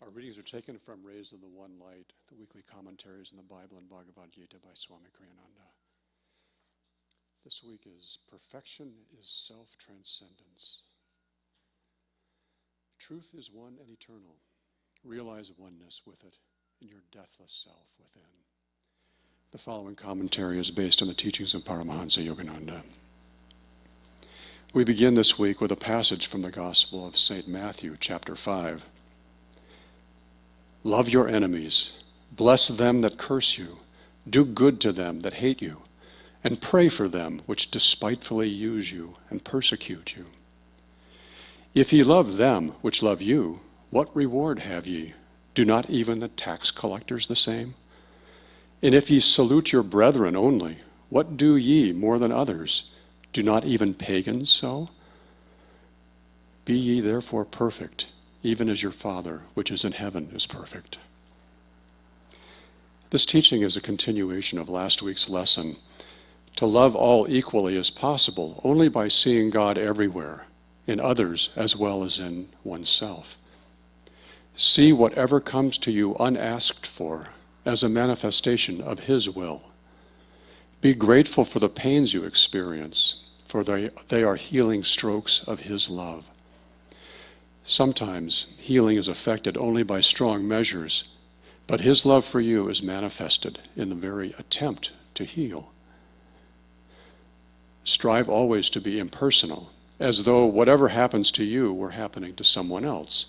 Our readings are taken from Rays of the One Light, the weekly commentaries in the Bible and Bhagavad Gita by Swami Kriyananda. This week is Perfection is Self-Transcendence. Truth is one and eternal. Realize oneness with it in your deathless self within. The following commentary is based on the teachings of Paramahansa Yogananda. We begin this week with a passage from the Gospel of St. Matthew, chapter 5. Love your enemies, bless them that curse you, do good to them that hate you, and pray for them which despitefully use you and persecute you. If ye love them which love you, what reward have ye? Do not even the tax collectors the same? And if ye salute your brethren only, what do ye more than others? Do not even pagans so? Be ye therefore perfect, even as your Father which is in heaven is perfect. This teaching is a continuation of last week's lesson. To love all equally is possible only by seeing God everywhere, in others as well as in oneself. See whatever comes to you unasked for as a manifestation of His will. Be grateful for the pains you experience, for they are healing strokes of His love. Sometimes healing is effected only by strong measures, but His love for you is manifested in the very attempt to heal. Strive always to be impersonal, as though whatever happens to you were happening to someone else.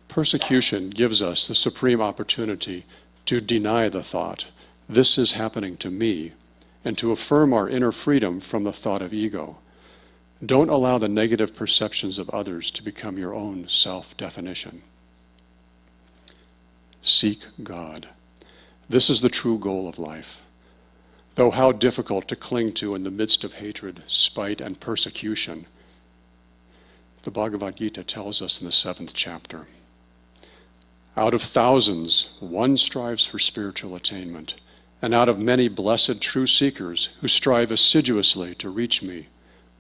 Persecution gives us the supreme opportunity to deny the thought, this is happening to me, and to affirm our inner freedom from the thought of ego. Don't allow the negative perceptions of others to become your own self-definition. Seek God. This is the true goal of life. Though how difficult to cling to in the midst of hatred, spite, and persecution, the Bhagavad Gita tells us in the 7th chapter, out of thousands, one strives for spiritual attainment, and out of many blessed true seekers who strive assiduously to reach me,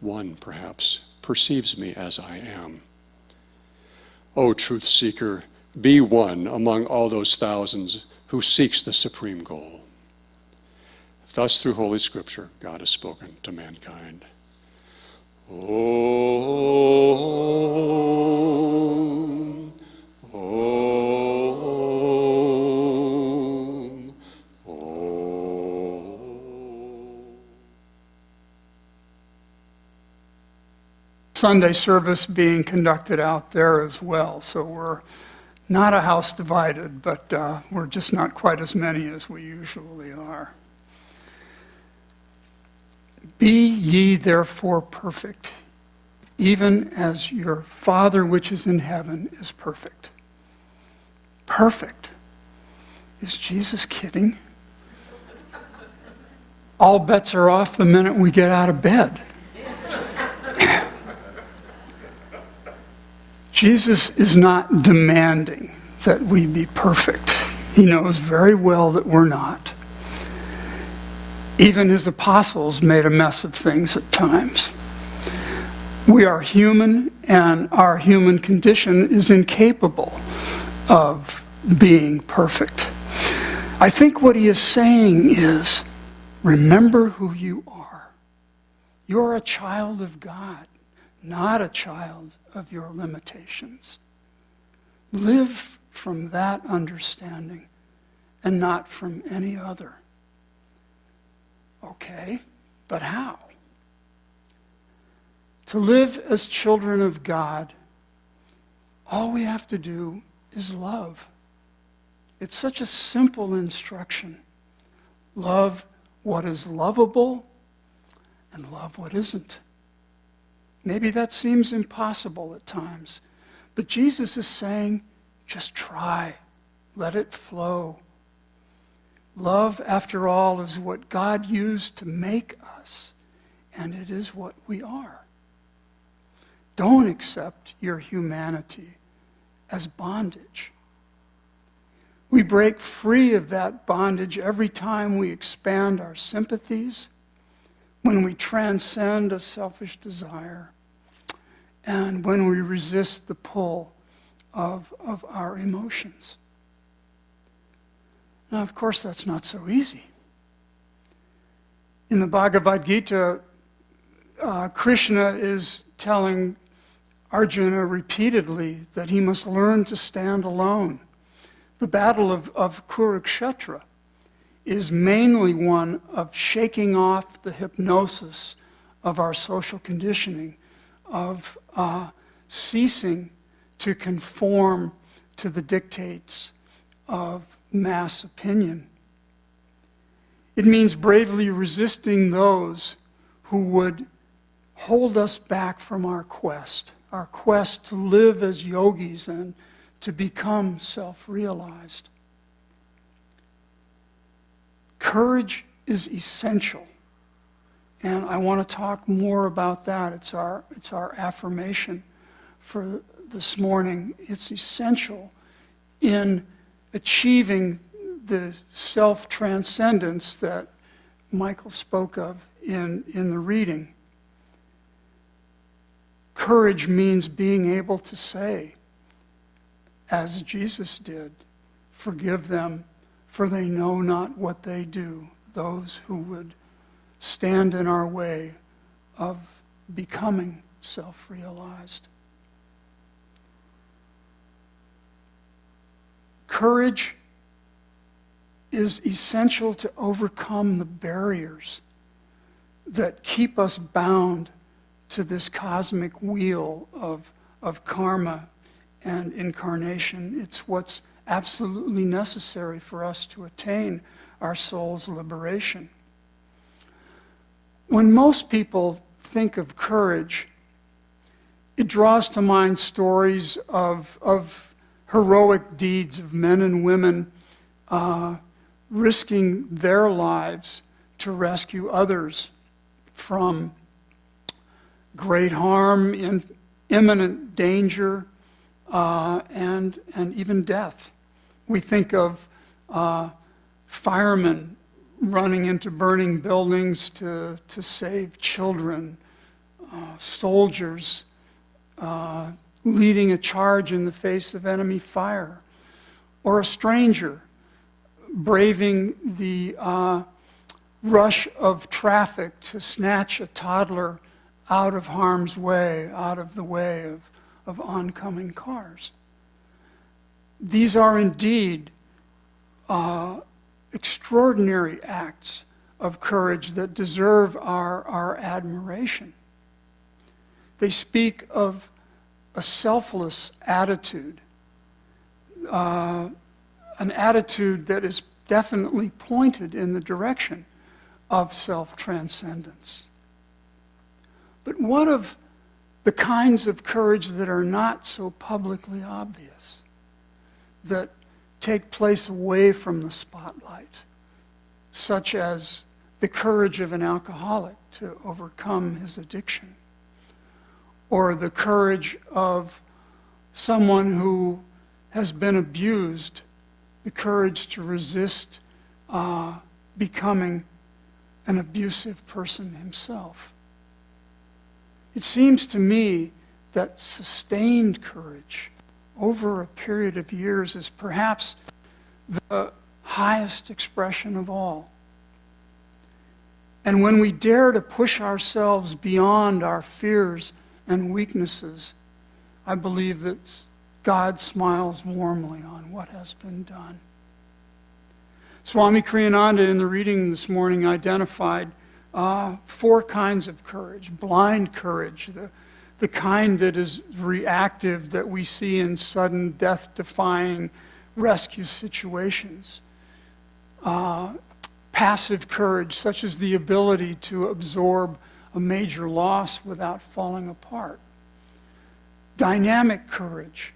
one, perhaps, perceives me as I am. O truth seeker, be one among all those thousands who seeks the supreme goal. Thus, through Holy Scripture, God has spoken to mankind. Om, Om, Om. Sunday service being conducted out there as well, so we're not a house divided, but we're just not quite as many as we usually are. Be ye therefore perfect, even as your Father which is in heaven is perfect. Perfect? Is Jesus kidding? All bets are off the minute we get out of bed. Jesus is not demanding that we be perfect. He knows very well that we're not. Even His apostles made a mess of things at times. We are human, and our human condition is incapable of being perfect. I think what he is saying is, remember who you are. You're a child of God, not a child of your limitations. Live from that understanding and not from any other. Okay, but how? To live as children of God, all we have to do is love. It's such a simple instruction. Love what is lovable and love what isn't. Maybe that seems impossible at times, but Jesus is saying, just try, let it flow. Love, after all, is what God used to make us, and it is what we are. Don't accept your humanity as bondage. We break free of that bondage every time we expand our sympathies, when we transcend a selfish desire, and when we resist the pull of our emotions. Now, of course, that's not so easy. In the Bhagavad Gita, Krishna is telling Arjuna repeatedly that he must learn to stand alone. The battle of Kurukshetra is mainly one of shaking off the hypnosis of our social conditioning, of ceasing to conform to the dictates of mass opinion. It means bravely resisting those who would hold us back from our quest to live as yogis and to become self-realized. Courage is essential, and I want to talk more about that. It's our affirmation for this morning. It's essential in achieving the self-transcendence that Michael spoke of in the reading. Courage means being able to say, as Jesus did, "Forgive them, for they know not what they do," those who would stand in our way of becoming self-realized. Courage is essential to overcome the barriers that keep us bound to this cosmic wheel of karma and incarnation. It's what's absolutely necessary for us to attain our soul's liberation. When most people think of courage, it draws to mind stories of heroic deeds of men and women risking their lives to rescue others from great harm, imminent danger, and even death. We think of firemen running into burning buildings to save children, soldiers leading a charge in the face of enemy fire, or a stranger braving the rush of traffic to snatch a toddler out of harm's way, out of the way of oncoming cars. These are indeed extraordinary acts of courage that deserve our admiration. They speak of a selfless attitude, an attitude that is definitely pointed in the direction of self-transcendence. But what of the kinds of courage that are not so publicly obvious, that take place away from the spotlight, such as the courage of an alcoholic to overcome his addiction, or the courage of someone who has been abused, the courage to resist becoming an abusive person himself. It seems to me that sustained courage over a period of years is perhaps the highest expression of all. And when we dare to push ourselves beyond our fears and weaknesses, I believe that God smiles warmly on what has been done. Swami Kriyananda in the reading this morning identified 4 kinds of courage. Blind courage, the kind that is reactive, that we see in sudden death-defying rescue situations. Passive courage, such as the ability to absorb a major loss without falling apart. Dynamic courage,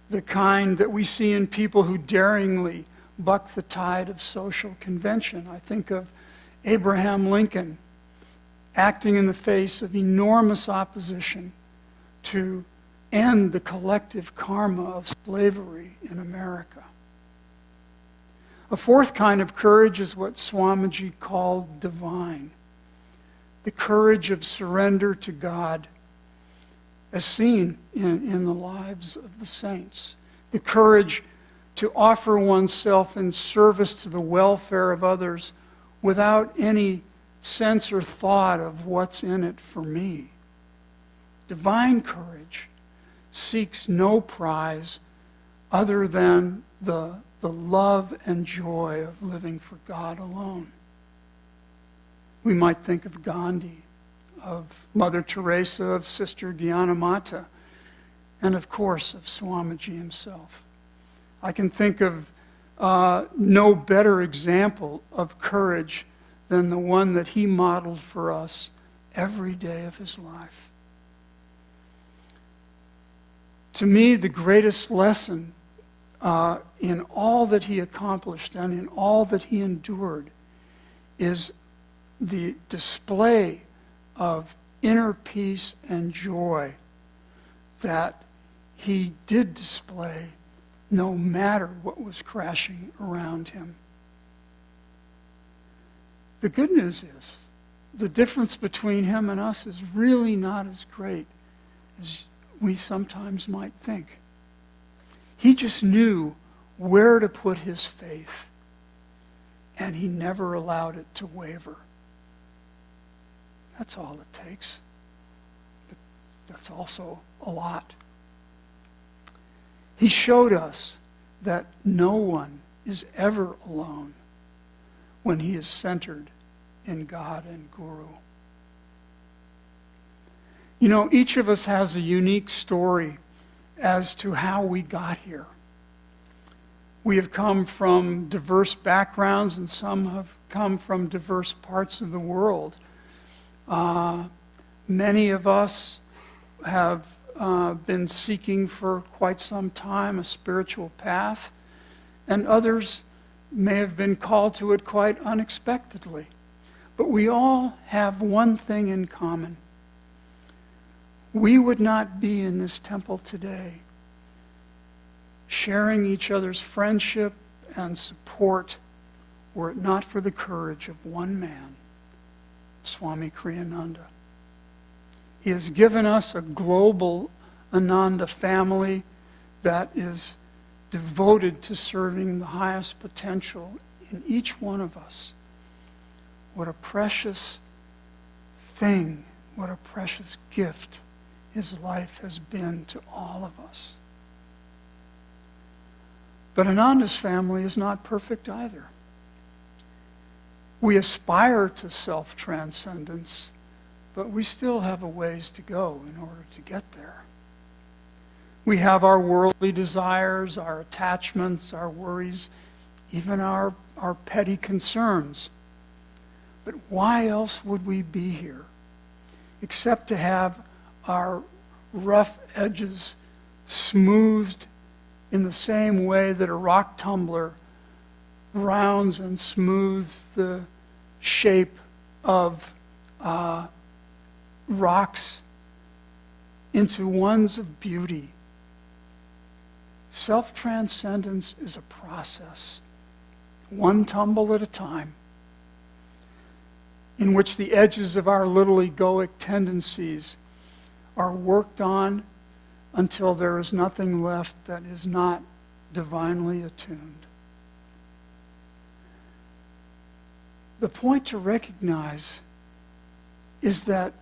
the kind that we see in people who daringly buck the tide of social convention. I think of Abraham Lincoln acting in the face of enormous opposition to end the collective karma of slavery in America. A 4th kind of courage is what Swamiji called divine. The courage of surrender to God as seen in the lives of the saints. The courage to offer oneself in service to the welfare of others without any sense or thought of what's in it for me. Divine courage seeks no prize other than the love and joy of living for God alone. We might think of Gandhi, of Mother Teresa, of Sister Gyanamata, and of course of Swamiji himself. I can think of no better example of courage than the one that he modeled for us every day of his life. To me, the greatest lesson in all that he accomplished and in all that he endured is the display of inner peace and joy that he did display no matter what was crashing around him. The good news is the difference between him and us is really not as great as we sometimes might think. He just knew where to put his faith, and he never allowed it to waver. That's all it takes. But that's also a lot. He showed us that no one is ever alone when he is centered in God and Guru. You know, each of us has a unique story as to how we got here. We have come from diverse backgrounds, and some have come from diverse parts of the world. Many of us have been seeking for quite some time a spiritual path, and others may have been called to it quite unexpectedly. But we all have one thing in common. We would not be in this temple today sharing each other's friendship and support were it not for the courage of one man, Swami Kriyananda. He has given us a global Ananda family that is devoted to serving the highest potential in each one of us. What a precious thing, what a precious gift his life has been to all of us. But Ananda's family is not perfect either. We aspire to self-transcendence, but we still have a ways to go in order to get there. We have our worldly desires, our attachments, our worries, even our petty concerns. But why else would we be here except to have our rough edges smoothed in the same way that a rock tumbler rounds and smooths the shape of rocks into ones of beauty. Self-transcendence is a process, one tumble at a time, in which the edges of our little egoic tendencies are worked on until there is nothing left that is not divinely attuned. The point to recognize is that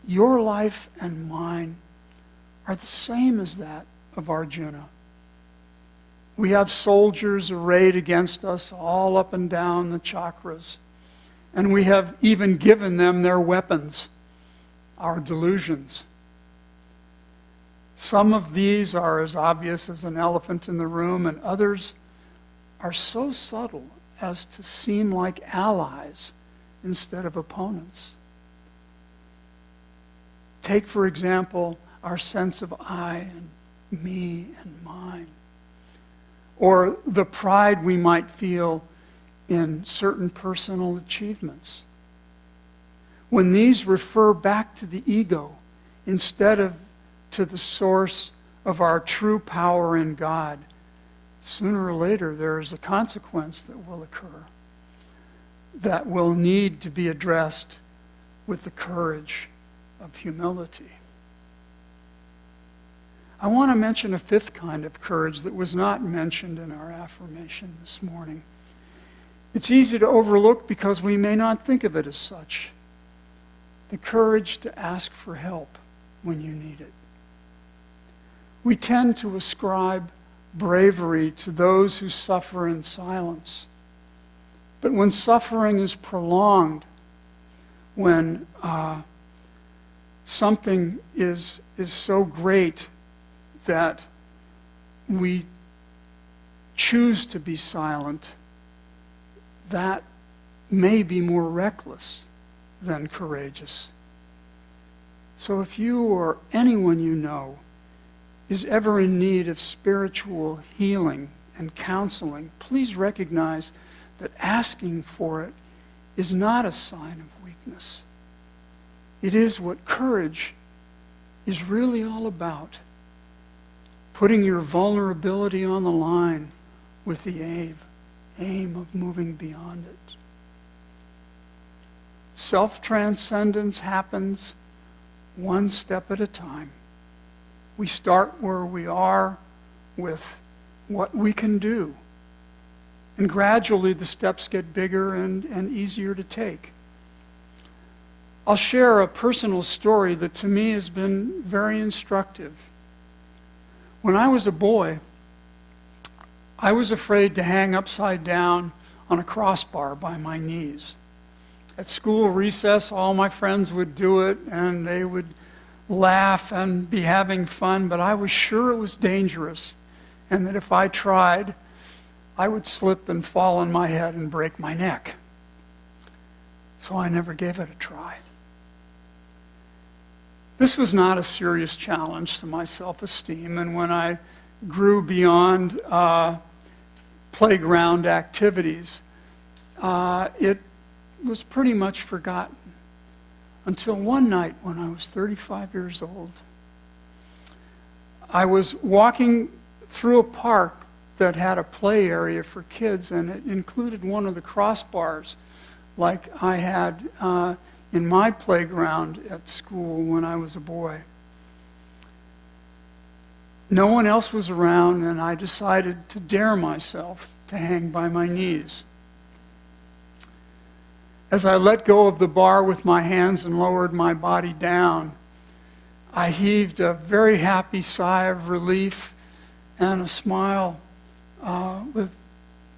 your life and mine are the same as that of Arjuna. We have soldiers arrayed against us all up and down the chakras. And we have even given them their weapons, our delusions. Some of these are as obvious as an elephant in the room, and others are so subtle as to seem like allies instead of opponents. Take, for example, our sense of I and me and mine, or the pride we might feel in certain personal achievements. When these refer back to the ego instead of to the source of our true power in God, sooner or later there is a consequence that will occur that will need to be addressed with the courage of humility. I want to mention a fifth kind of courage that was not mentioned in our affirmation this morning. It's easy to overlook because we may not think of it as such. The courage to ask for help when you need it. We tend to ascribe bravery to those who suffer in silence. But when suffering is prolonged, when something is so great that we choose to be silent, that may be more reckless than courageous. So if you or anyone you know is ever in need of spiritual healing and counseling, please recognize that asking for it is not a sign of weakness. It is what courage is really all about. Putting your vulnerability on the line with the aim of moving beyond it. Self-transcendence happens one step at a time. We start where we are with what we can do. And gradually the steps get bigger and easier to take. I'll share a personal story that to me has been very instructive. When I was a boy, I was afraid to hang upside down on a crossbar by my knees. At school recess, all my friends would do it, and they would laugh and be having fun, but I was sure it was dangerous, and that if I tried, I would slip and fall on my head and break my neck. So I never gave it a try. This was not a serious challenge to my self-esteem, and when I grew beyond playground activities, it was pretty much forgotten. Until one night when I was 35 years old, I was walking through a park that had a play area for kids, and it included one of the crossbars like I had in my playground at school when I was a boy. No one else was around, and I decided to dare myself to hang by my knees. As I let go of the bar with my hands and lowered my body down, I heaved a very happy sigh of relief and a smile with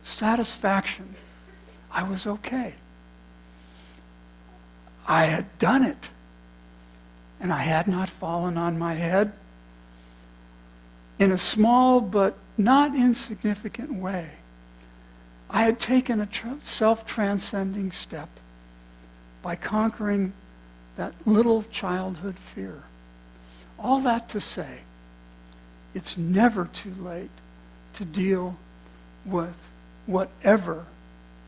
satisfaction. I was okay. I had done it, and I had not fallen on my head. In a small but not insignificant way, I had taken a self-transcending step by conquering that little childhood fear. All that to say, it's never too late to deal with whatever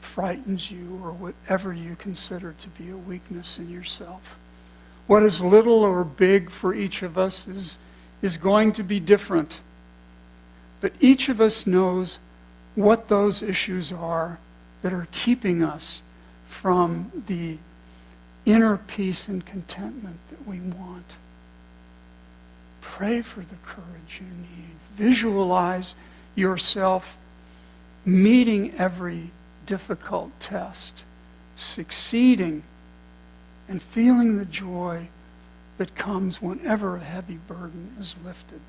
frightens you or whatever you consider to be a weakness in yourself. What is little or big for each of us is going to be different. But each of us knows what those issues are that are keeping us from the inner peace and contentment that we want. Pray for the courage you need. Visualize yourself meeting every difficult test, succeeding, and feeling the joy that comes whenever a heavy burden is lifted.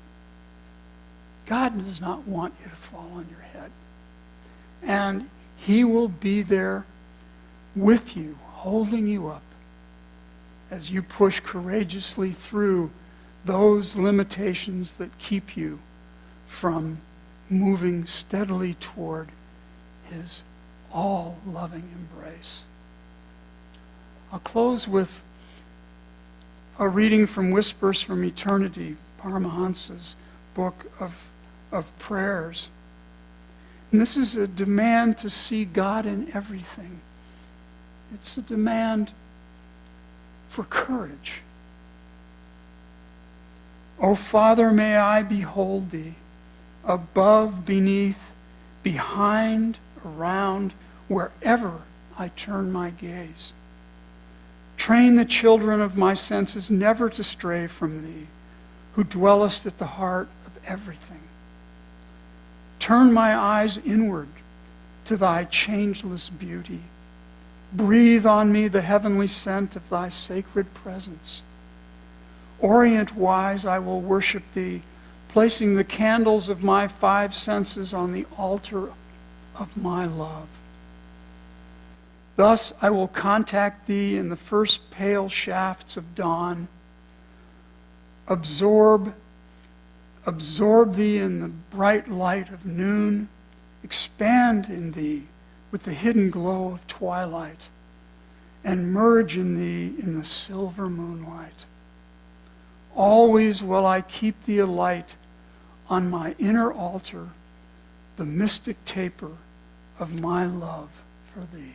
God does not want you to fall on your head. And He will be there with you, holding you up as you push courageously through those limitations that keep you from moving steadily toward His all-loving embrace. I'll close with a reading from Whispers from Eternity, Paramahansa's book of prayers. And this is a demand to see God in everything. It's a demand for courage. O Father, may I behold Thee, above, beneath, behind, around, wherever I turn my gaze. Train the children of my senses never to stray from Thee, who dwellest at the heart of everything. Turn my eyes inward to thy changeless beauty. Breathe on me the heavenly scent of thy sacred presence. Orient-wise I will worship thee, placing the candles of my five senses on the altar of my love. Thus I will contact thee in the first pale shafts of dawn, absorb thee in the bright light of noon, expand in thee with the hidden glow of twilight, and merge in thee in the silver moonlight. Always will I keep thee alight on my inner altar, the mystic taper of my love for thee.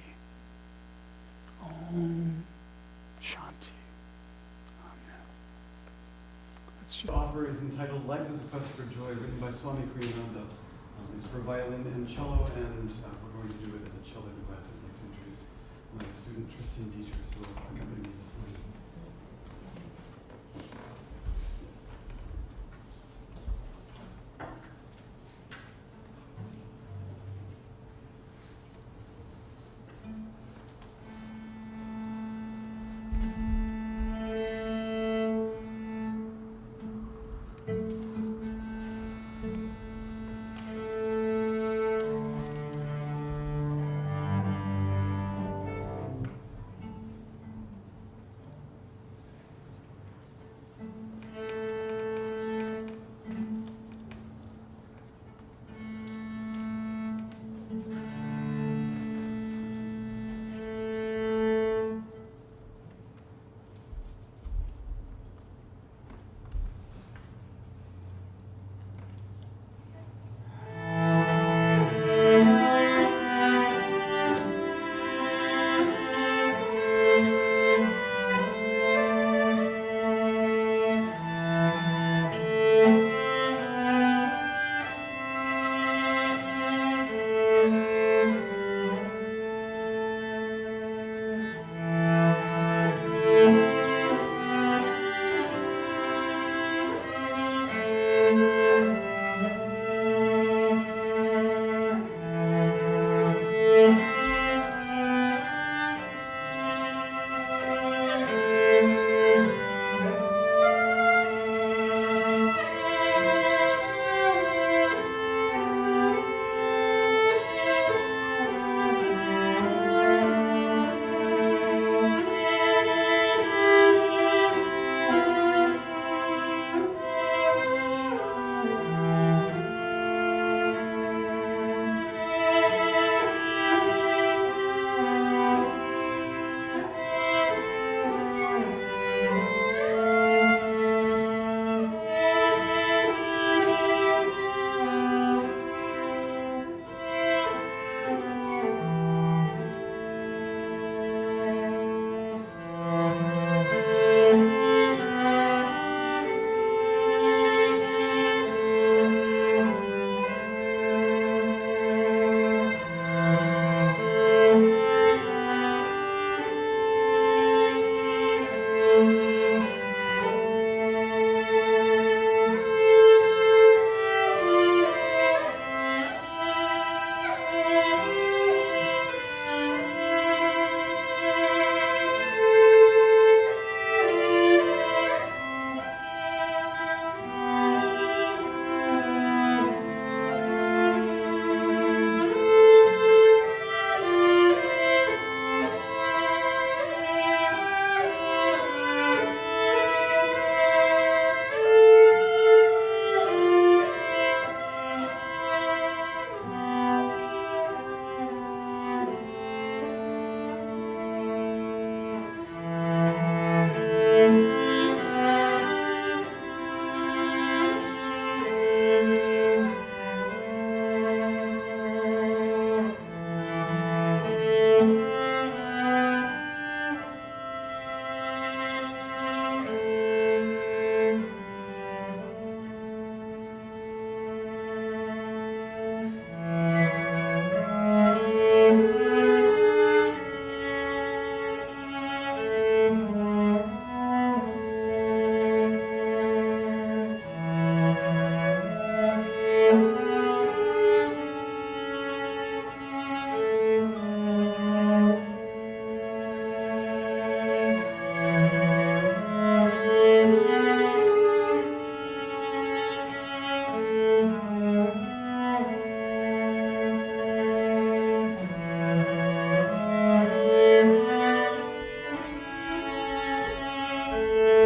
Om Shanti. Amen. The offer is entitled Life is a Quest for Joy, written by Swami Kriyananda. It's for violin and cello, and we're going to do it as a cello duet. I'd like to introduce my student, Tristan Dietrich, who will accompany me this morning.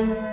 Amen.